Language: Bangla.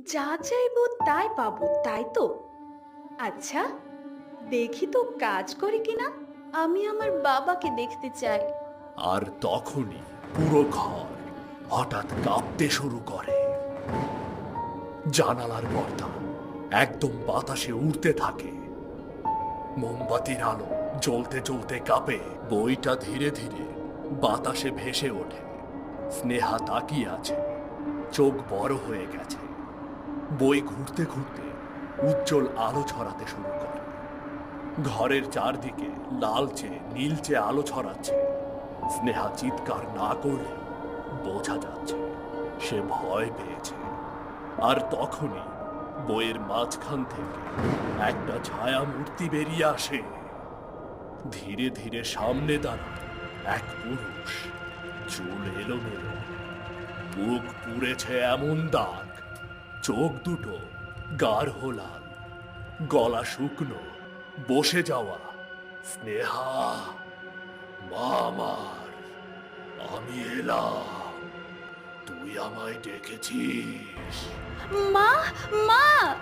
যা চাইবো তাই পাবো, তাই তো? আচ্ছা, দেখি তো কাজ করে কিনা। আমি আমার বাবাকে দেখতে চাই। আর তখনই পুরো ঘর হঠাৎ কাঁপতে শুরু করে। জানালার পর্দা একদম বাতাসে উড়তে থাকে। মোমবাতির আলো জ্বলতে জ্বলতে কাঁপে। বইটা ধীরে ধীরে বাতাসে ভেসে ওঠে। স্নেহা তাকিয়ে আছে, চোখ বড় হয়ে গেছে। বই ঘুরতে ঘুরতে উজ্জ্বল আলো ছড়াতে শুরু করে। ঘরের চারদিকে লালচে নীলচে আলো ছড়াচ্ছে। স্নেহা চিৎকার না করলে বোঝা যাচ্ছে সে ভয় পেয়েছে। আর তখনই বইয়ের মাঝখান থেকে একটা ছায়া মূর্তি বেরিয়ে আসে। ধীরে ধীরে সামনে দাঁড়ায় এক পুরুষ। চুল এলোমেলো, বুক পুড়েছে এমন দাগ, চোখ দুটো গাঢ় লাল, গলা শুকনো, বসে যাওয়া। স্নেহা, মা আমার, আমি এলাম। তুই আমায় ডেকেছিস? মা, মা!